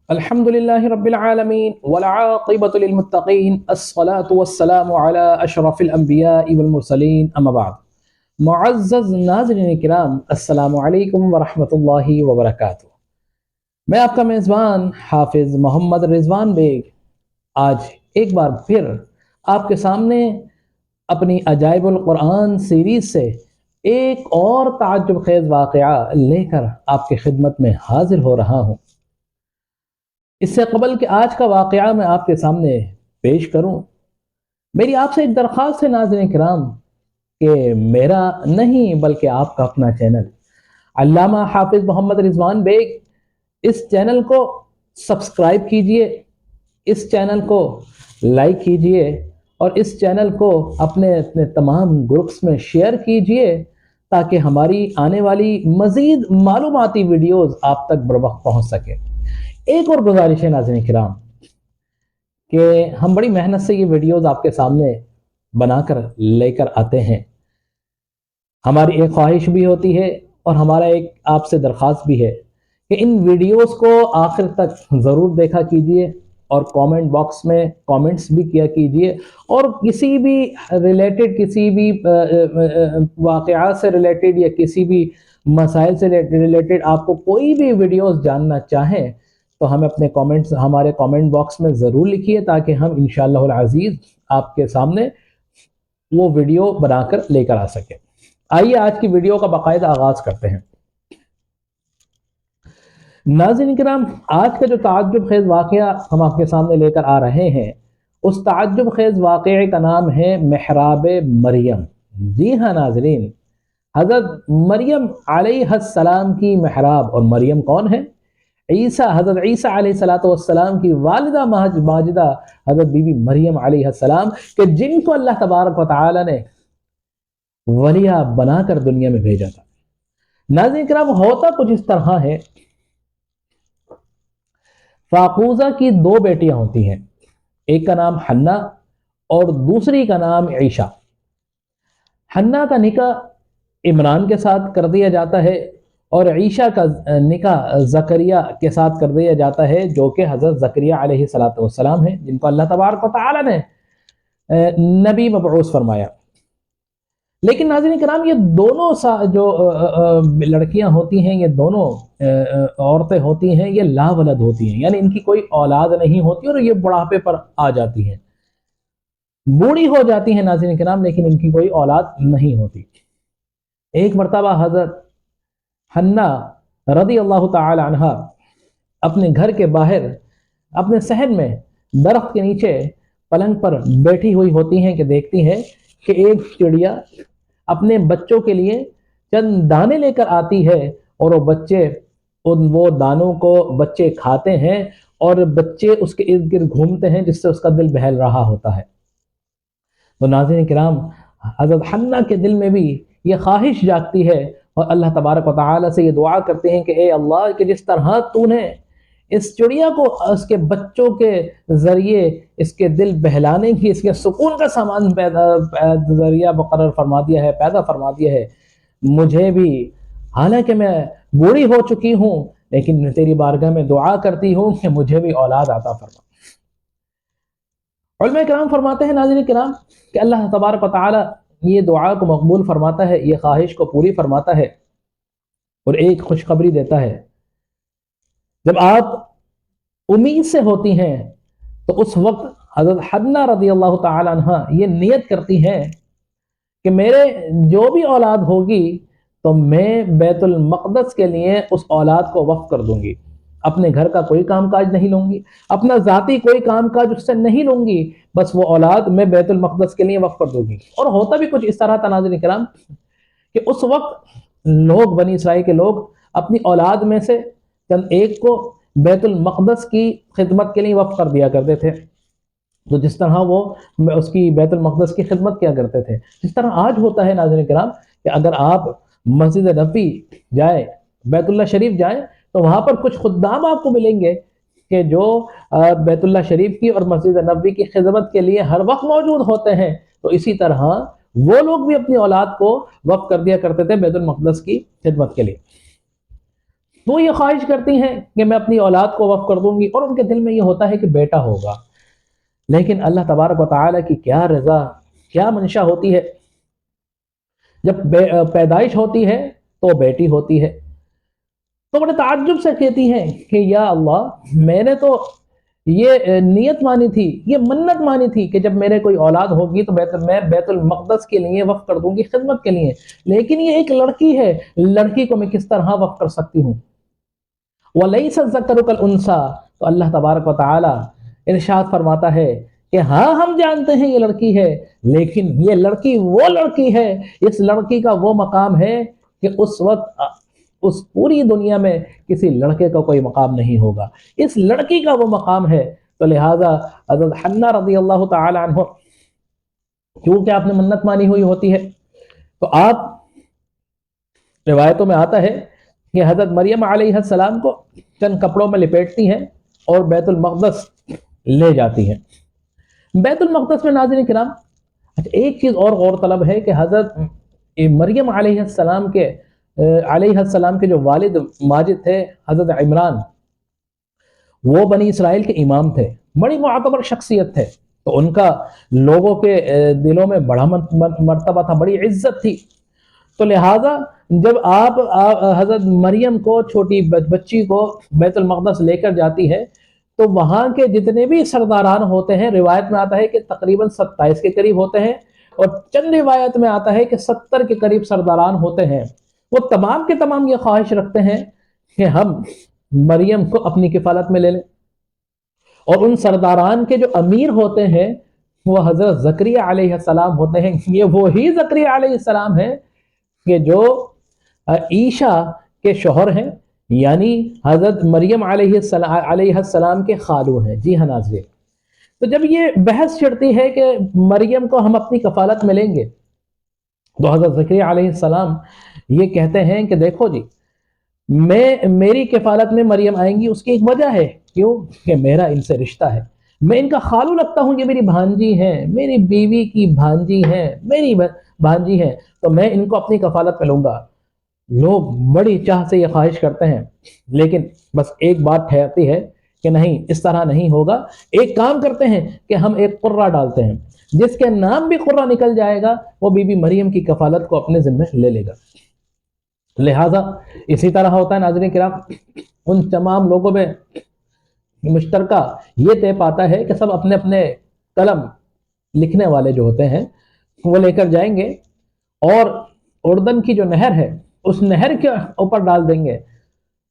الحمد للہ رب العالمین والعاقبۃ للمتقین الصلاة والسلام علی اشرف الانبیاء والمرسلین اما بعد۔ معزز ناظرین کرام، السلام علیکم ورحمۃ اللہ وبرکاتہ۔ میں آپ کا میزبان حافظ محمد رضوان بیگ آج ایک بار پھر آپ کے سامنے اپنی عجائب القرآن سیریز سے ایک اور تعجب خیز واقعہ لے کر آپ کی خدمت میں حاضر ہو رہا ہوں۔ اس سے قبل کہ آج کا واقعہ میں آپ کے سامنے پیش کروں، میری آپ سے ایک درخواست ہے ناظرین کرام کہ میرا نہیں بلکہ آپ کا اپنا چینل علامہ حافظ محمد رضوان بیگ، اس چینل کو سبسکرائب کیجئے، اس چینل کو لائک کیجئے اور اس چینل کو اپنے تمام گروپس میں شیئر کیجئے تاکہ ہماری آنے والی مزید معلوماتی ویڈیوز آپ تک بروقت پہنچ سکے۔ ایک اور گزارش ہے ناظرین کرام کہ ہم بڑی محنت سے یہ ویڈیوز آپ کے سامنے بنا کر لے کر آتے ہیں۔ ہماری ایک خواہش بھی ہوتی ہے اور ہمارا ایک آپ سے درخواست بھی ہے کہ ان ویڈیوز کو آخر تک ضرور دیکھا کیجئے اور کامنٹ باکس میں کامنٹس بھی کیا کیجئے، اور کسی بھی ریلیٹڈ، کسی بھی واقعات سے ریلیٹڈ یا کسی بھی مسائل سے ریلیٹڈ آپ کو کوئی بھی ویڈیوز جاننا چاہیں تو ہمیں اپنے کامنٹس ہمارے کامنٹ باکس میں ضرور لکھیے تاکہ ہم انشاءاللہ العزیز آپ کے سامنے وہ ویڈیو بنا کر لے کر آ سکیں۔ آئیے آج کی ویڈیو کا باقاعدہ آغاز کرتے ہیں۔ ناظرین کرام، آج کا جو تعجب خیز واقعہ ہم آپ کے سامنے لے کر آ رہے ہیں، اس تعجب خیز واقعے کا نام ہے محراب مریم۔ جی ہاں ناظرین، حضرت مریم علیہ السلام کی محراب، اور مریم کون ہے؟ حضرت عیسیٰ علیہ السلام کی والدہ ماجدہ حضرت بی بی مریم علیہ السلام، کہ جن کو اللہ تبارک و تعالی نے ولیہ بنا کر دنیا میں بھیجا تھا۔ ناظرین کرام، ہوتا کچھ اس طرح ہے، فاقوزہ کی دو بیٹیاں ہوتی ہیں، ایک کا نام حنا اور دوسری کا نام عیشہ۔ حنا کا نکاح عمران کے ساتھ کر دیا جاتا ہے اور عیشہ کا نکاح زکریا کے ساتھ کر دیا جاتا ہے، جو کہ حضرت زکریا علیہ السلام ہیں، جن کو اللہ تبارک و تعالی نے نبی مبعوث فرمایا۔ لیکن ناظرین کرام، یہ دونوں جو لڑکیاں ہوتی ہیں، یہ دونوں عورتیں ہوتی ہیں، یہ لا ولد ہوتی ہیں، یعنی ان کی کوئی اولاد نہیں ہوتی اور یہ بڑھاپے پر آ جاتی ہیں، بوڑھی ہو جاتی ہیں ناظرین کرام، لیکن ان کی کوئی اولاد نہیں ہوتی۔ ایک مرتبہ حضرت حنا رضی اللہ تعالی عنہ اپنے گھر کے باہر اپنے صحن میں درخت کے نیچے پلنگ پر بیٹھی ہوئی ہوتی ہیں کہ دیکھتی ہیں کہ ایک چڑیا اپنے بچوں کے لیے چند دانے لے کر آتی ہے، اور وہ دانوں کو بچے کھاتے ہیں اور بچے اس کے ارد گرد گھومتے ہیں، جس سے اس کا دل بہل رہا ہوتا ہے۔ تو ناظرین کرام، حضرت حنا کے دل میں بھی یہ خواہش جاگتی ہے اور اللہ تبارک و تعالی سے یہ دعا کرتے ہیں کہ اے اللہ، کہ جس طرح تو نے اس چڑیا کو اس کے بچوں کے ذریعے اس کے دل بہلانے کی، اس کے سکون کا سامان ذریعہ مقرر فرما دیا ہے، پیدا فرما دیا ہے، مجھے بھی، حالانکہ میں بوڑھی ہو چکی ہوں، لیکن تیری بارگاہ میں دعا کرتی ہوں کہ مجھے بھی اولاد عطا فرما۔ علماء کرام فرماتے ہیں ناظرین کرام کہ اللہ تبارک و تعالی یہ دعا کو مقبول فرماتا ہے، یہ خواہش کو پوری فرماتا ہے، اور ایک خوشخبری دیتا ہے۔ جب آپ امید سے ہوتی ہیں تو اس وقت حضرت حنا رضی اللہ تعالی عنہ یہ نیت کرتی ہیں کہ میرے جو بھی اولاد ہوگی تو میں بیت المقدس کے لیے اس اولاد کو وقف کر دوں گی، اپنے گھر کا کوئی کام کاج نہیں لوں گی، اپنا ذاتی کوئی کام کاج اس سے نہیں لوں گی، بس وہ اولاد میں بیت المقدس کے لیے وقف کر دوں گی۔ اور ہوتا بھی کچھ اس طرح تھا ناظرین کرام کہ اس وقت لوگ، بنی اسرائیل کے لوگ، اپنی اولاد میں سے چند ایک کو بیت المقدس کی خدمت کے لیے وقف کر دیا کرتے تھے، تو جس طرح وہ اس کی بیت المقدس کی خدمت کیا کرتے تھے، جس طرح آج ہوتا ہے ناظرین کرام کہ اگر آپ مسجد نبوی جائیں، بیت اللہ شریف جائیں، تو وہاں پر کچھ خدام آپ کو ملیں گے کہ جو بیت اللہ شریف کی اور مسجد نبوی کی خدمت کے لیے ہر وقت موجود ہوتے ہیں۔ تو اسی طرح وہ لوگ بھی اپنی اولاد کو وقف کر دیا کرتے تھے بیت المقدس کی خدمت کے لیے۔ وہ یہ خواہش کرتی ہیں کہ میں اپنی اولاد کو وقف کر دوں گی، اور ان کے دل میں یہ ہوتا ہے کہ بیٹا ہوگا، لیکن اللہ تبارک و تعالیٰ کی کیا رضا، کیا منشا ہوتی ہے، جب پیدائش ہوتی ہے تو بیٹی ہوتی ہے، تو بڑے تعجب سے کہتی ہیں کہ یا اللہ، میں نے تو یہ نیت مانی تھی، یہ منت مانی تھی کہ جب میرے کوئی اولاد ہوگی تو میں بیت المقدس کے لیے وقف کر دوں گی، خدمت کے لیے، لیکن یہ ایک لڑکی ہے، لڑکی کو میں کس طرح وقف کر سکتی ہوں؟ وَلَيْسَ الذَّكَرُ كَالْأُنثَىٰ، تو اللہ تبارک و تعالی ارشاد فرماتا ہے کہ ہاں ہم جانتے ہیں یہ لڑکی ہے، لیکن یہ لڑکی وہ لڑکی ہے، اس لڑکی کا وہ مقام ہے کہ اس وقت اس پوری دنیا میں کسی لڑکے کا کوئی مقام نہیں ہوگا، اس لڑکی کا وہ مقام ہے۔ تو لہٰذا حضرت حنہ رضی اللہ تعالی عنہ، کیونکہ آپ نے منت مانی ہوئی ہوتی ہے، تو آپ، روایتوں میں آتا ہے کہ حضرت مریم علیہ السلام کو چند کپڑوں میں لپیٹتی ہیں اور بیت المقدس لے جاتی ہیں۔ بیت المقدس میں ناظرین کرام، اچھا ایک چیز اور غور طلب ہے کہ حضرت مریم علیہ السلام کے جو والد ماجد تھے، حضرت عمران، وہ بنی اسرائیل کے امام تھے، بڑی معتبر شخصیت تھے، تو ان کا لوگوں کے دلوں میں بڑا مرتبہ تھا، بڑی عزت تھی۔ تو لہٰذا جب آپ حضرت مریم کو، چھوٹی بچی کو بیت المقدس لے کر جاتی ہے، تو وہاں کے جتنے بھی سرداران ہوتے ہیں، روایت میں آتا ہے کہ تقریباً 27 کے قریب ہوتے ہیں، اور چند روایت میں آتا ہے کہ 70 کے قریب سرداران ہوتے ہیں، وہ تمام کے تمام یہ خواہش رکھتے ہیں کہ ہم مریم کو اپنی کفالت میں لے لیں، اور ان سرداران کے جو امیر ہوتے ہیں وہ حضرت زکریا علیہ السلام ہوتے ہیں۔ یہ وہی زکریا علیہ السلام ہیں کہ جو عیسیٰ کے شوہر ہیں، یعنی حضرت مریم علیہ السلام کے خالو ہیں۔ جی ہاں ناظرین، تو جب یہ بحث چھڑتی ہے کہ مریم کو ہم اپنی کفالت میں لیں گے، تو حضرت زکریا علیہ السلام یہ کہتے ہیں کہ دیکھو جی، میری کفالت میں مریم آئیں گی، اس کی ایک وجہ ہے، کیوں کہ میرا ان سے رشتہ ہے، میں ان کا خالو لگتا ہوں، یہ میری بھانجی ہیں، میری بیوی کی بھانجی ہیں، میری بھانجی ہیں، تو میں ان کو اپنی کفالت میں لوں گا۔ لوگ بڑی چاہ سے یہ خواہش کرتے ہیں، لیکن بس ایک بات ٹھہرتی ہے کہ نہیں، اس طرح نہیں ہوگا، ایک کام کرتے ہیں کہ ہم ایک قرہ ڈالتے ہیں، جس کے نام بھی قرہ نکل جائے گا وہ بی بی مریم کی کفالت کو اپنے ذمہ لے لے گا۔ لہٰذا اسی طرح ہوتا ہے ناظرین کرام، ان تمام لوگوں میں مشترکہ یہ طے پاتا ہے کہ سب اپنے اپنے قلم لکھنے والے جو ہوتے ہیں وہ لے کر جائیں گے، اور اردن کی جو نہر ہے اس نہر کے اوپر ڈال دیں گے۔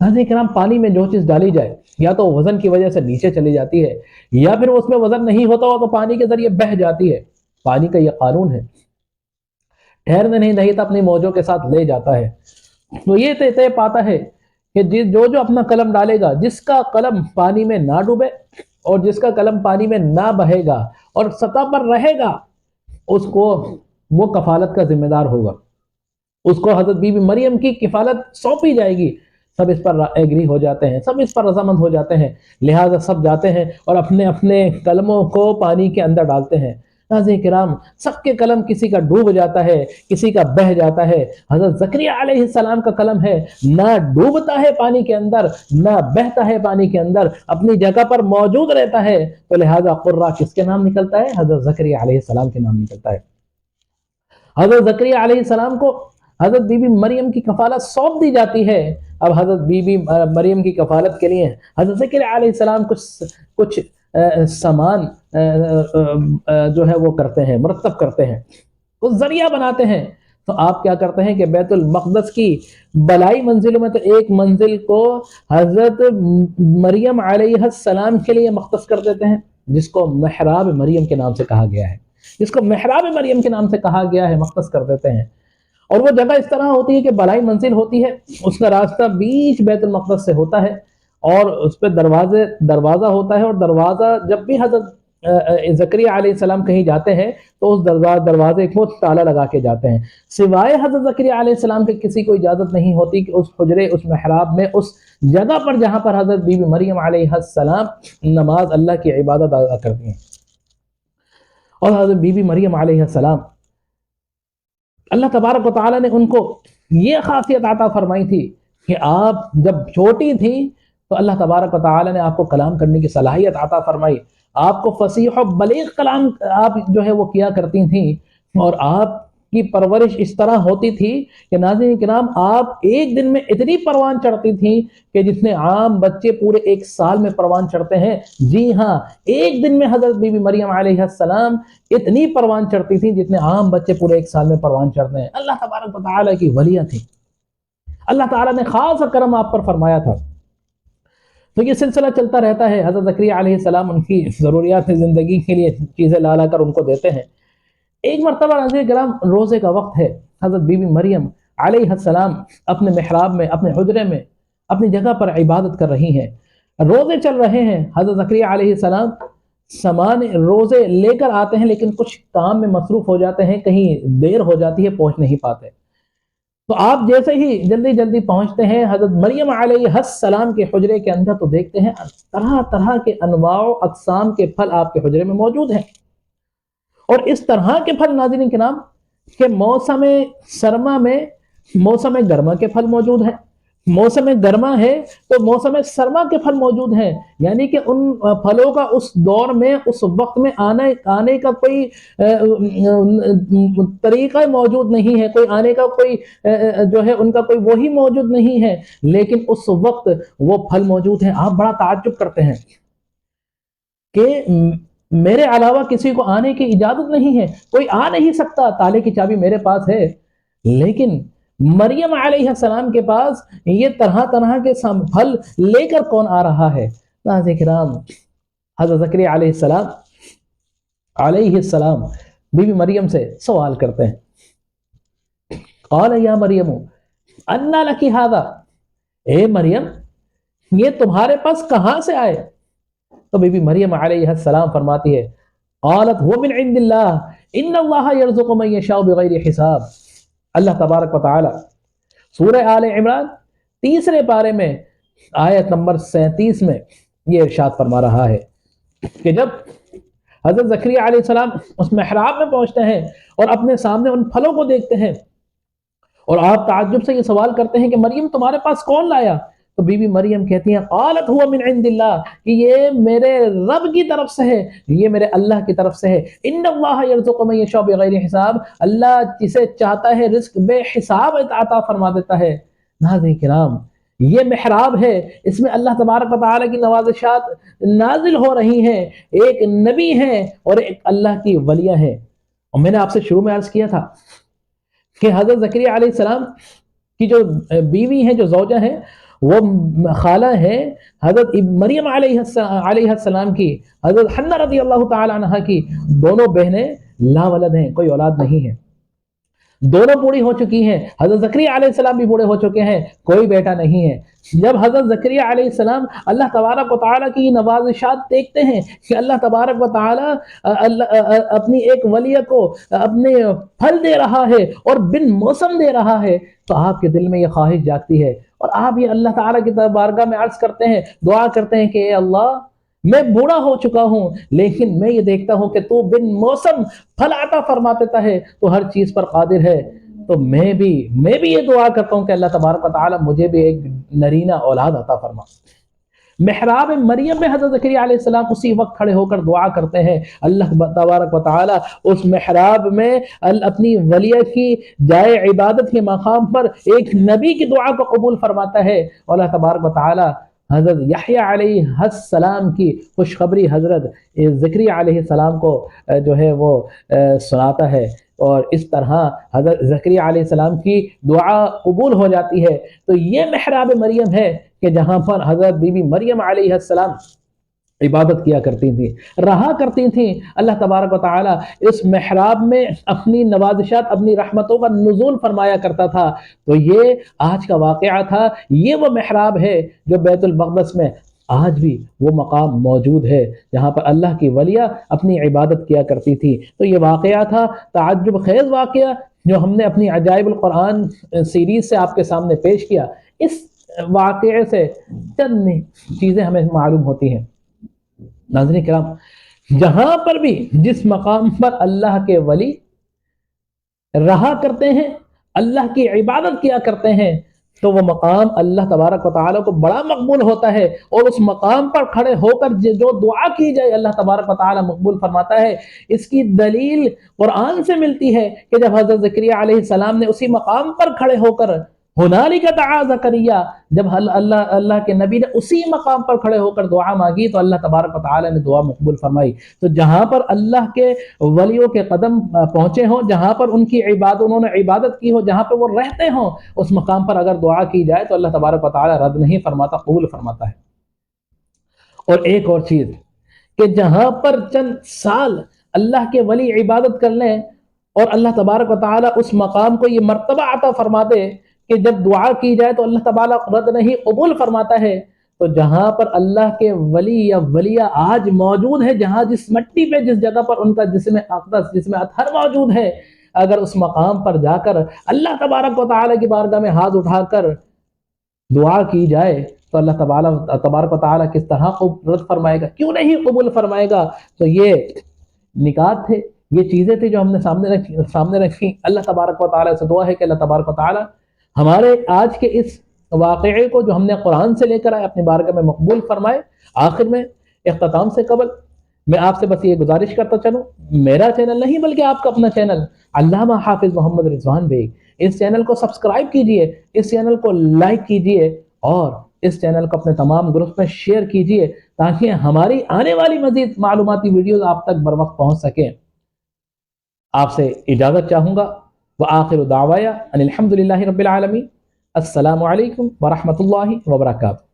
ناظرین کرام، پانی میں جو چیز ڈالی جائے یا تو وزن کی وجہ سے نیچے چلی جاتی ہے، یا پھر اس میں وزن نہیں ہوتا ہو تو پانی کے ذریعے بہہ جاتی ہے۔ پانی کا یہ قانون ہے، ٹھہرنے نہیں دیتا، اپنی موجوں کے ساتھ لے جاتا ہے۔ تو یہ طے پاتا ہے کہ جو اپنا قلم ڈالے گا، جس کا قلم پانی میں نہ ڈوبے اور جس کا قلم پانی میں نہ بہے گا اور سطح پر رہے گا، اس کو وہ کفالت کا ذمہ دار ہوگا، اس کو حضرت بی بی مریم کی کفالت سونپی جائے گی۔ سب اس پر ایگری ہو جاتے ہیں، سب اس پر رضامند ہو جاتے ہیں، لہٰذا سب جاتے ہیں اور اپنے اپنے قلموں کو پانی کے اندر ڈالتے ہیں۔ ناظرین کرام، سب کے قلم کسی کا ڈوب جاتا ہے، کسی کا بہہ جاتا ہے۔ حضرت زکریا علیہ السلام کا قلم ہے، نہ ڈوبتا ہے پانی کے اندر، نہ بہتا ہے پانی کے اندر، اپنی جگہ پر موجود رہتا ہے، تو لہٰذا قرہ کس کے نام نکلتا ہے؟ حضرت زکریا علیہ السلام کے نام نکلتا ہے۔ حضرت زکریا علیہ السلام کو حضرت بی بی مریم کی کفالت سونپ دی جاتی ہے۔ اب حضرت بی بی مریم کی کفالت کے لیے حضرت زکریا علیہ السلام کچھ سامان جو ہے وہ کرتے ہیں، مرتب کرتے ہیں، اس ذریعہ بناتے ہیں۔ تو آپ کیا کرتے ہیں کہ بیت المقدس کی بلائی منزلوں میں تو ایک منزل کو حضرت مریم علیہ السلام کے لیے مختص کر دیتے ہیں، جس کو محراب مریم کے نام سے کہا گیا ہے، جس کو محراب مریم کے نام سے کہا گیا ہے، مختص کر دیتے ہیں۔ اور وہ جگہ اس طرح ہوتی ہے کہ بلائی منزل ہوتی ہے، اس کا راستہ بیچ بیت المقدس سے ہوتا ہے، اور اس پہ دروازہ ہوتا ہے، اور دروازہ جب بھی حضرت زکریا علیہ السلام کہیں جاتے ہیں تو اس دروازے کو تالا لگا کے جاتے ہیں، سوائے حضرت زکریا علیہ السلام کے کسی کو اجازت نہیں ہوتی کہ اس حجرے، اس محراب میں، اس جگہ پر جہاں پر حضرت بی بی مریم علیہ السلام نماز اللہ کی عبادت ادا کرتی ہیں۔ اور حضرت بی بی مریم علیہ السلام، اللہ تبارک و تعالیٰ نے ان کو یہ خاصیت عطا فرمائی تھی کہ آپ جب چھوٹی تھیں تو اللہ تبارک و تعالی نے آپ کو کلام کرنے کی صلاحیت عطا فرمائی، آپ کو فصیح و بلیغ کلام آپ جو ہے وہ کیا کرتی تھیں، اور آپ کی پرورش اس طرح ہوتی تھی کہ ناظرین کرام آپ ایک دن میں اتنی پروان چڑھتی تھیں کہ جتنے عام بچے پورے ایک سال میں پروان چڑھتے ہیں، جی ہاں ایک دن میں حضرت بی بی مریم علیہ السلام اتنی پروان چڑھتی تھیں جتنے عام بچے پورے ایک سال میں پروان چڑھتے ہیں۔ اللہ تبارک و تعالی کی ولیہ تھی، اللہ تعالیٰ نے خاص کرم آپ پر فرمایا تھا۔ تو یہ سلسلہ چلتا رہتا ہے، حضرت زکریا علیہ السلام ان کی ضروریات زندگی کے لیے چیزیں لا لا کر ان کو دیتے ہیں۔ ایک مرتبہ ناظرین کرام روزے کا وقت ہے، حضرت بی بی مریم علیہ السلام اپنے محراب میں، اپنے حجرے میں، اپنی جگہ پر عبادت کر رہی ہیں، روزے چل رہے ہیں۔ حضرت زکریا علیہ السلام سامان روزے لے کر آتے ہیں لیکن کچھ کام میں مصروف ہو جاتے ہیں، کہیں دیر ہو جاتی ہے، پہنچ نہیں پاتے۔ تو آپ جیسے ہی جلدی جلدی پہنچتے ہیں حضرت مریم علیہ السلام کے حجرے کے اندر، تو دیکھتے ہیں طرح طرح کے انواع و اقسام کے پھل آپ کے حجرے میں موجود ہیں، اور اس طرح کے پھل ناظرین کرام کہ موسم سرما میں موسم گرما کے پھل موجود ہیں، موسم گرما ہے تو موسم سرما کے پھل موجود ہیں، یعنی کہ ان پھلوں کا اس دور میں اس وقت میں آنے کا کوئی طریقہ موجود نہیں ہے، کوئی آنے کا کوئی جو ہے ان کا کوئی وہی موجود نہیں ہے، لیکن اس وقت وہ پھل موجود ہیں۔ آپ بڑا تعجب کرتے ہیں کہ میرے علاوہ کسی کو آنے کی اجازت نہیں ہے، کوئی آ نہیں سکتا، تالے کی چابی میرے پاس ہے، لیکن مریم علیہ السلام کے پاس یہ طرح طرح کے پھل لے کر کون آ رہا ہے؟ ناظرین کرام حضرت زکریا علیہ السلام بی بی مریم سے سوال کرتے ہیں، قال یا مریم انا لکی ھذا، اے مریم یہ تمہارے پاس کہاں سے آئے؟ تو بی بی مریم علیہ السلام فرماتی ہے، قالت هو من عند اللہ ان اللہ یرزق من یشاء بغیر حساب۔ اللہ تبارک و تعالی سورہ آل عمران تیسرے پارے میں آیت نمبر 37 میں یہ ارشاد فرما رہا ہے کہ جب حضرت زکریا علیہ السلام اس محراب میں پہنچتے ہیں اور اپنے سامنے ان پھلوں کو دیکھتے ہیں، اور آپ تعجب سے یہ سوال کرتے ہیں کہ مریم تمہارے پاس کون لایا؟ تو بی بی مریم کہتی ہیں، قالت هو من عند اللہ، کہ یہ میرے رب کی طرف سے ہے، یہ میرے اللہ کی طرف سے ہے، ان اللہ یرزق من یشاء بغیر حساب، اللہ جسے چاہتا ہے رزق بے حساب عطا فرما دیتا ہے۔ ناظرین کرام یہ محراب ہے، اس میں اللہ تبارک و تعالی کی نوازشات نازل ہو رہی ہیں، ایک نبی ہیں اور ایک اللہ کی ولیہ ہیں۔ اور میں نے آپ سے شروع میں عرض کیا تھا کہ حضرت زکریا علیہ السلام کی جو بیوی ہیں، جو زوجہ ہیں، وہ خالہ ہیں حضرت مریم علیہ السلام کی، حضرت حنہ رضی اللہ تعالی عنہ کی، دونوں بہنیں لا ولد ہیں، کوئی اولاد نہیں ہے، دونوں بوڑھی ہو چکی ہیں، حضرت زکریا علیہ السلام بھی بوڑھے ہو چکے ہیں، کوئی بیٹا نہیں ہے۔ جب حضرت زکریا علیہ السلام اللہ تبارک و تعالیٰ کی نوازشات دیکھتے ہیں کہ اللہ تبارک و تعالیٰ اپنی ایک ولیہ کو اپنے پھل دے رہا ہے اور بن موسم دے رہا ہے، تو آپ کے دل میں یہ خواہش جاگتی ہے، اور آپ یہ اللہ تعالیٰ کی بارگاہ میں عرض کرتے ہیں، دعا کرتے ہیں کہ اے اللہ میں بوڑھا ہو چکا ہوں لیکن میں یہ دیکھتا ہوں کہ تو بن موسم پھل عطا فرما دیتا ہے، تو ہر چیز پر قادر ہے، تو میں بھی یہ دعا کرتا ہوں کہ اللہ تبارک و تعالی مجھے بھی ایک نرینہ اولاد عطا فرما۔ محراب مریم میں حضرت زکریا علیہ السلام اسی وقت کھڑے ہو کر دعا کرتے ہیں، اللہ تبارک و تعالی اس محراب میں اپنی ولیہ کی جائے عبادت کے مقام پر ایک نبی کی دعا کو قبول فرماتا ہے، اور اللہ تبارک و تعالی حضرت یحییٰ علیہ السلام کی خوشخبری حضرت زکریا علیہ السلام کو جو ہے وہ سناتا ہے، اور اس طرح حضرت زکریا علیہ السلام کی دعا قبول ہو جاتی ہے۔ تو یہ محراب مریم ہے کہ جہاں پر حضرت بی بی مریم علیہ السلام عبادت کیا کرتی تھیں، رہا کرتی تھیں۔ اللہ تبارک و تعالی اس محراب میں اپنی نوازشات، اپنی رحمتوں کا نزول فرمایا کرتا تھا۔ تو یہ آج کا واقعہ تھا، یہ وہ محراب ہے جو بیت المقدس میں آج بھی وہ مقام موجود ہے جہاں پر اللہ کی ولیہ اپنی عبادت کیا کرتی تھی۔ تو یہ واقعہ تھا، تعجب خیز واقعہ جو ہم نے اپنی عجائب القرآن سیریز سے آپ کے سامنے پیش کیا۔ اس واقعے سے چند چیزیں ہمیں معلوم ہوتی ہیں۔ ناظرین کرام جہاں پر بھی جس مقام پر اللہ کے ولی رہا کرتے ہیں، اللہ کی عبادت کیا کرتے ہیں، تو وہ مقام اللہ تبارک و تعالیٰ کو بڑا مقبول ہوتا ہے، اور اس مقام پر کھڑے ہو کر جو دعا کی جائے اللہ تبارک و تعالیٰ مقبول فرماتا ہے۔ اس کی دلیل قرآن سے ملتی ہے کہ جب حضرت زکریا علیہ السلام نے اسی مقام پر کھڑے ہو کر ہنالک دعا زکریا، جب اللہ کے نبی نے اسی مقام پر کھڑے ہو کر دعا مانگی تو اللہ تبارک و تعالیٰ نے دعا مقبول فرمائی۔ تو جہاں پر اللہ کے ولیوں کے قدم پہنچے ہوں، جہاں پر انہوں نے عبادت کی ہو، جہاں پر وہ رہتے ہوں، اس مقام پر اگر دعا کی جائے تو اللہ تبارک و تعالیٰ رد نہیں فرماتا، قبول فرماتا ہے۔ اور ایک اور چیز کہ جہاں پر چند سال اللہ کے ولی عبادت کر لیں اور اللہ تبارک و تعالیٰ اس مقام کو یہ مرتبہ عطا فرما دے کہ جب دعا کی جائے تو اللہ تبارک رد نہیں قبول فرماتا ہے، تو جہاں پر اللہ کے ولی یا ولیہ آج موجود ہے، جہاں جس مٹی پہ جس جگہ پر ان کا جسم اقدس جسم اطہر موجود ہے، اگر اس مقام پر جا کر اللہ تبارک و تعالیٰ کی بارگاہ میں ہاتھ اٹھا کر دعا کی جائے تو اللہ تبارک و تعالیٰ کس طرح رد فرمائے گا، کیوں نہیں قبول فرمائے گا۔ تو یہ نکات تھے، یہ چیزیں تھیں جو ہم نے سامنے رکھی۔ اللہ تبارک و تعالیٰ سے دعا ہے کہ اللہ تبارک و تعالیٰ ہمارے آج کے اس واقعے کو جو ہم نے قرآن سے لے کر آئے اپنی بارگاہ میں مقبول فرمائے۔ آخر میں اختتام سے قبل میں آپ سے بس یہ گزارش کرتا چلوں، میرا چینل نہیں بلکہ آپ کا اپنا چینل علامہ حافظ محمد رضوان بیگ، اس چینل کو سبسکرائب کیجئے، اس چینل کو لائک کیجئے اور اس چینل کو اپنے تمام گروپ میں شیئر کیجئے تاکہ ہماری آنے والی مزید معلوماتی ویڈیوز آپ تک بر وقت پہنچ سکیں۔ آپ سے اجازت چاہوں گا، وآخر دعوایا ان الحمد للہ رب العالمین۔ السلام علیکم ورحمۃ اللہ وبرکاتہ۔